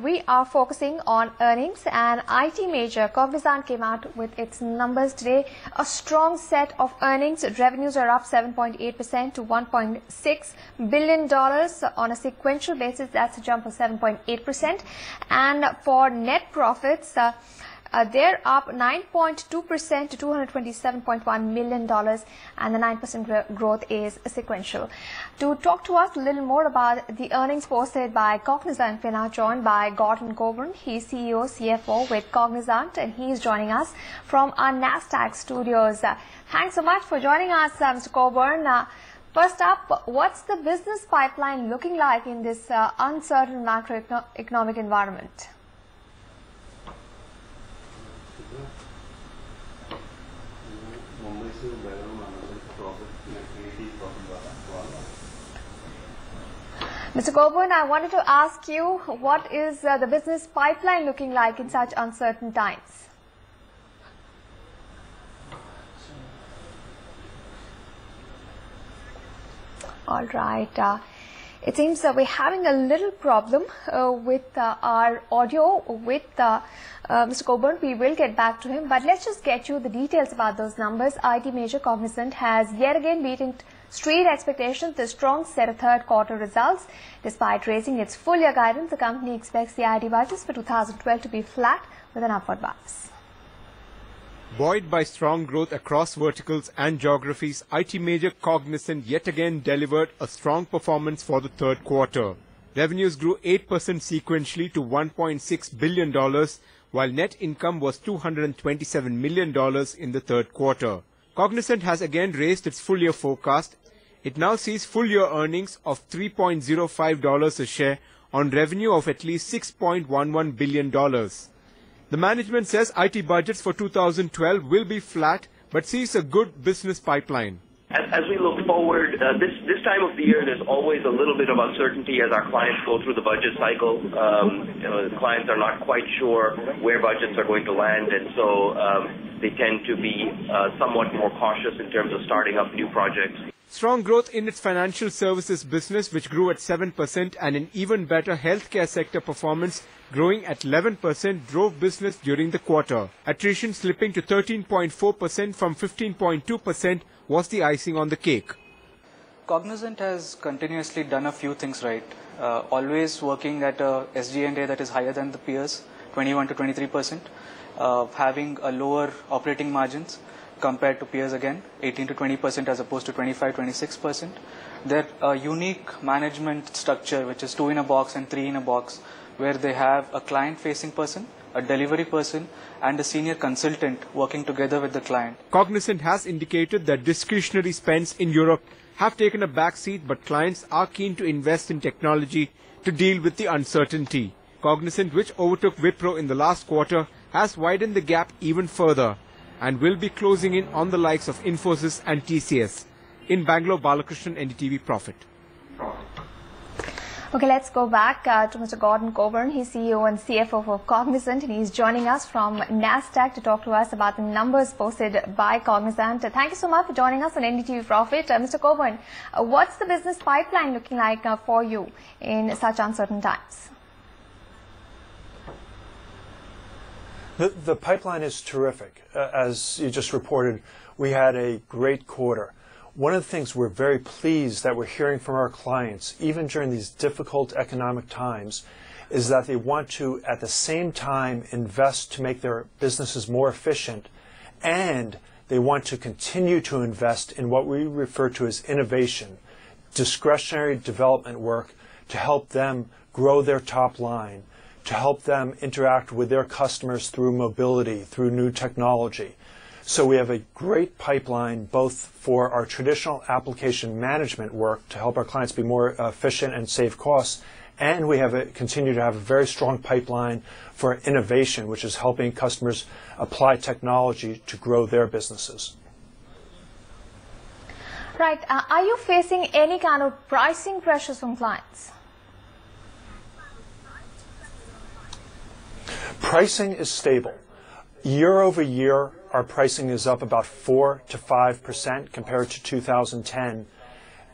we are focusing on earnings, and IT major Cognizant came out with its numbers today. A strong set of earnings. Revenues are up 7.8% to $1.6 billion on a sequential basis. That's a jump of 7.8%. And for net profits, they're up 9.2% to $227.1 million, and the 9% growth is sequential. To talk to us a little more about the earnings posted by Cognizant, we're now joined by Gordon Coburn. He's CEO, CFO with Cognizant, and he's joining us from our NASDAQ studios. Thanks so much for joining us, Mr. Coburn. First up, what's the business pipeline looking like in this uncertain macroeconomic environment? Mr. Coburn, I wanted to ask you, what is the business pipeline looking like in such uncertain times? All right. It seems that we're having a little problem with our audio with Mr. Coburn. We will get back to him, but let's just get you the details about those numbers. IT major Cognizant has yet again beaten street expectations, the strong set of third quarter results. Despite raising its full year guidance, the company expects the IT budgets for 2012 to be flat with an upward bias. Buoyed by strong growth across verticals and geographies, IT major Cognizant yet again delivered a strong performance for the third quarter. Revenues grew 8% sequentially to $1.6 billion, while net income was $227 million in the third quarter. Cognizant has again raised its full-year forecast. It now sees full-year earnings of $3.05 a share on revenue of at least $6.11 billion. The management says IT budgets for 2012 will be flat, but sees a good business pipeline. As we look forward, this time of the year, there's always a little bit of uncertainty as our clients go through the budget cycle. The clients are not quite sure where budgets are going to land, and so they tend to be somewhat more cautious in terms of starting up new projects. Strong growth in its financial services business, which grew at 7%, and an even better healthcare sector performance, growing at 11%, drove business during the quarter. Attrition slipping to 13.4% from 15.2% was the icing on the cake. Cognizant has continuously done a few things right. Always working at a SG&A that is higher than the peers, 21 to 23%. Having a lower operating margins compared to peers again, 18 to 20% as opposed to 25, 26%. Their unique management structure, which is 2 in a box and 3 in a box, where they have a client-facing person, a delivery person, and a senior consultant working together with the client. Cognizant has indicated that discretionary spends in Europe have taken a backseat, but clients are keen to invest in technology to deal with the uncertainty. Cognizant, which overtook Wipro in the last quarter, has widened the gap even further and will be closing in on the likes of Infosys and TCS. In Bangalore, Balakrishnan, NDTV Profit. Okay, let's go back to Mr. Gordon Coburn. He's CEO and CFO of Cognizant, and he's joining us from NASDAQ to talk to us about the numbers posted by Cognizant. Thank you so much for joining us on NDTV Profit. Mr. Coburn, what's the business pipeline looking like for you in such uncertain times? The pipeline is terrific. As you just reported, we had a great quarter. One of the things we're very pleased that we're hearing from our clients, even during these difficult economic times, is that they want to, at the same time, invest to make their businesses more efficient, and they want to continue to invest in what we refer to as innovation, discretionary development work to help them grow their top line, to help them interact with their customers through mobility, through new technology. So we have a great pipeline both for our traditional application management work to help our clients be more efficient and save costs, and we have continue to have a very strong pipeline for innovation, which is helping customers apply technology to grow their businesses. Right. Are you facing any kind of pricing pressures from clients? Pricing is stable. Year over year, our pricing is up about 4 to 5% compared to 2010.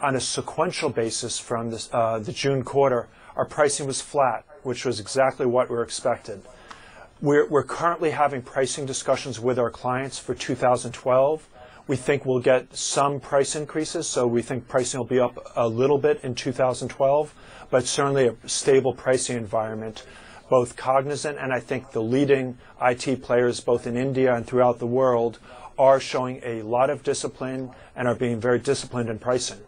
On a sequential basis from the June quarter, our pricing was flat. which was exactly what we were expected. We're currently having pricing discussions with our clients for 2012. We think we'll get some price increases, so we think pricing will be up a little bit in 2012, but certainly a stable pricing environment. Both Cognizant and I think the leading IT players both in India and throughout the world are showing a lot of discipline and are being very disciplined in pricing.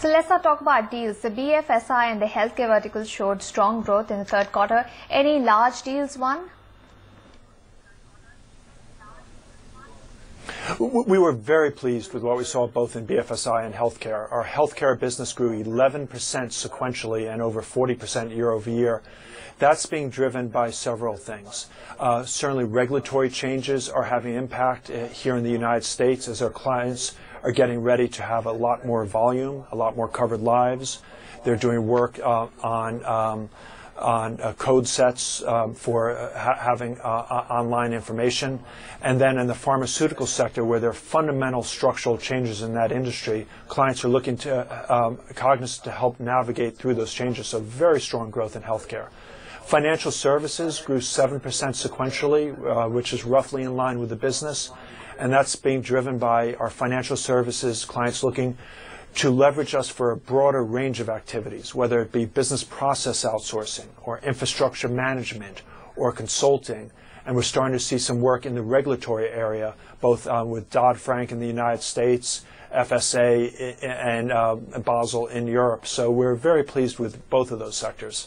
So let's now talk about deals. The BFSI and the healthcare verticals showed strong growth in the third quarter. Any large deals won? We were very pleased with what we saw both in BFSI and healthcare. Our healthcare business grew 11% sequentially and over 40% year over year. That's being driven by several things. Certainly regulatory changes are having impact here in the United States as our clients are getting ready to have a lot more volume, a lot more covered lives. They're doing work on code sets for having online information. And then in the pharmaceutical sector, where there are fundamental structural changes in that industry, clients are looking to Cognizant to help navigate through those changes. So very strong growth in healthcare. Financial services grew 7% sequentially, which is roughly in line with the business. And that's being driven by our financial services clients looking to leverage us for a broader range of activities, whether it be business process outsourcing or infrastructure management or consulting. And we're starting to see some work in the regulatory area, both with Dodd-Frank in the United States, FSA and Basel in Europe. So we're very pleased with both of those sectors.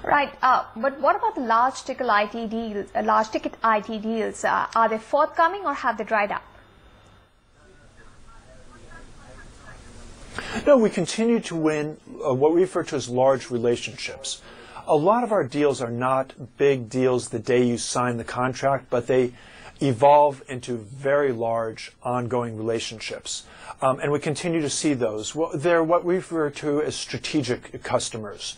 Right, but what about the large ticket IT deals? Are they forthcoming or have they dried up? No, we continue to win what we refer to as large relationships. A lot of our deals are not big deals the day you sign the contract, but they evolve into very large ongoing relationships. And we continue to see those. They're what we refer to as strategic customers.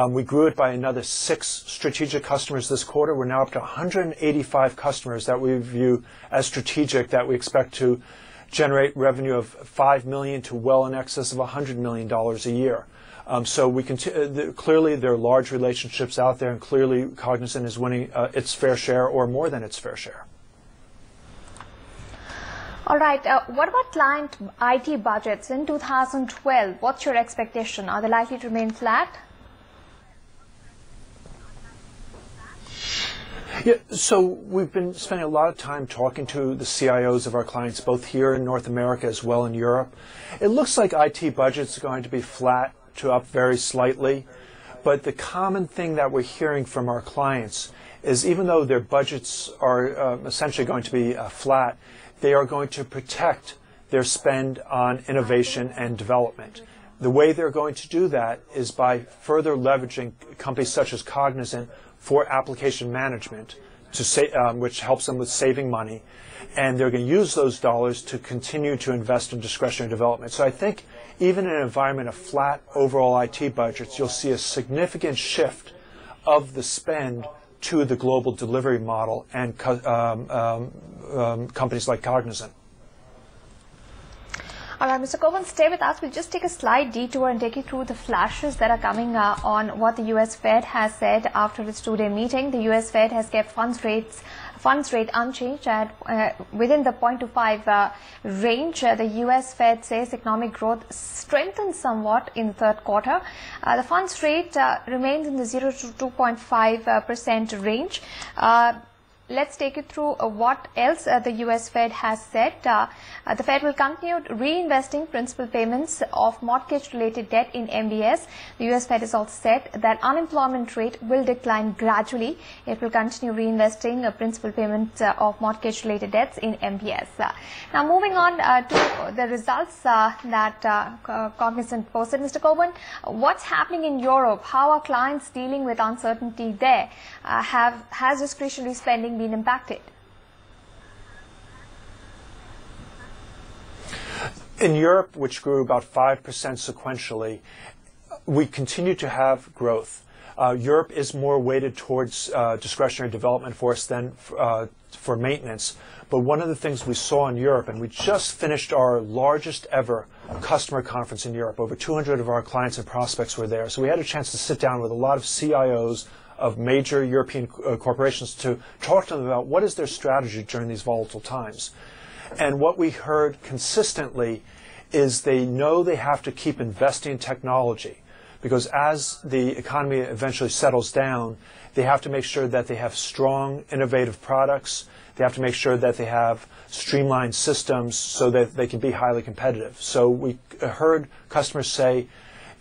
We grew it by another 6 strategic customers this quarter. We're now up to 185 customers that we view as strategic that we expect to generate revenue of $5 million to well in excess of $100 million a year. So we clearly there are large relationships out there, and clearly Cognizant is winning its fair share or more than its fair share. All right. What about client IT budgets in 2012? What's your expectation? Are they likely to remain flat? Yeah, so we've been spending a lot of time talking to the CIOs of our clients, both here in North America as well in Europe. It looks like IT budgets are going to be flat to up very slightly, but the common thing that we're hearing from our clients is even though their budgets are essentially going to be flat, they are going to protect their spend on innovation and development. The way they're going to do that is by further leveraging companies such as Cognizant for application management, which helps them with saving money. And they're going to use those dollars to continue to invest in discretionary development. So I think even in an environment of flat overall IT budgets, you'll see a significant shift of the spend to the global delivery model and companies like Cognizant. All right, Mr. Kovan, stay with us. We'll just take a slight detour and take you through the flashes that are coming on what the U.S. Fed has said after its two-day meeting. The U.S. Fed has kept funds rate unchanged at within the 0.25 range. The U.S. Fed says economic growth strengthened somewhat in the third quarter. The funds rate remains in the 0 to 2.5% range. Let's take you through what else the U.S. Fed has said. The Fed will continue reinvesting principal payments of mortgage-related debt in MBS. The U.S. Fed has also said that unemployment rate will decline gradually. It will continue reinvesting principal payments of mortgage-related debts in MBS. Now, moving on to the results that Cognizant posted. Mr. Coburn, what's happening in Europe? How are clients dealing with uncertainty there? Has discretionary spending been impacted? In Europe, which grew about 5% sequentially, we continue to have growth. Europe is more weighted towards discretionary development for us than for maintenance. But one of the things we saw in Europe, and we just finished our largest ever customer conference in Europe. Over 200 of our clients and prospects were there. So we had a chance to sit down with a lot of CIOs of major European corporations to talk to them about what is their strategy during these volatile times. And what we heard consistently is they know they have to keep investing in technology, because as the economy eventually settles down, they have to make sure that they have strong, innovative products. They have to make sure that they have streamlined systems so that they can be highly competitive. So we heard customers say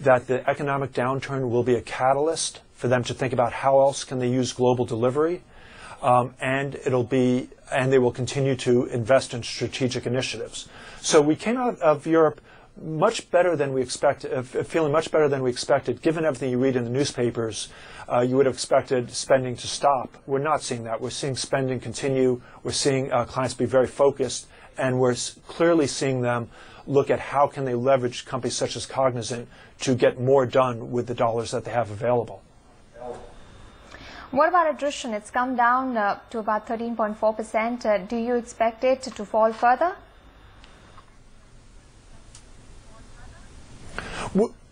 that the economic downturn will be a catalyst for them to think about how else can they use global delivery, and they will continue to invest in strategic initiatives. So we came out of Europe much better than we expected, feeling much better than we expected. Given everything you read in the newspapers, you would have expected spending to stop. We're not seeing that. We're seeing spending continue. We're seeing clients be very focused, and we're clearly seeing them look at how can they leverage companies such as Cognizant to get more done with the dollars that they have available. What about attrition? It's come down to about 13.4%. Do you expect it to fall further?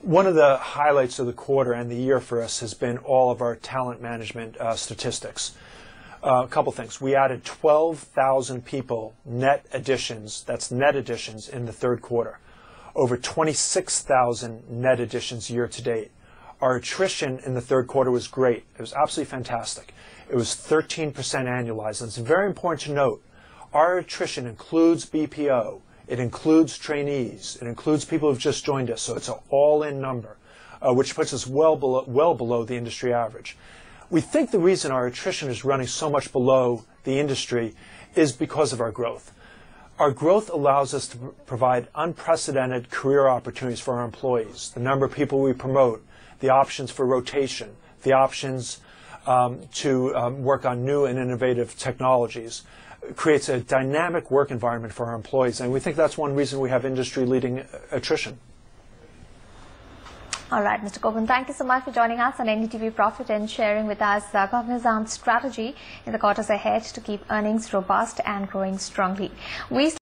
One of the highlights of the quarter and the year for us has been all of our talent management statistics. A couple things. We added 12,000 people, net additions, that's net additions in the third quarter. Over 26,000 net additions year to date. Our attrition in the third quarter was great. It was absolutely fantastic. It was 13% annualized. And it's very important to note, our attrition includes BPO. It includes trainees. It includes people who've just joined us. So it's an all-in number, which puts us well below the industry average. We think the reason our attrition is running so much below the industry is because of our growth. Our growth allows us to provide unprecedented career opportunities for our employees. The number of people we promote, the options for rotation, the options to work on new and innovative technologies, creates a dynamic work environment for our employees, and we think that's one reason we have industry-leading attrition. All right, Mr. Govind, thank you so much for joining us on NDTV Profit and sharing with us Cognizant's strategy in the quarters ahead to keep earnings robust and growing strongly. We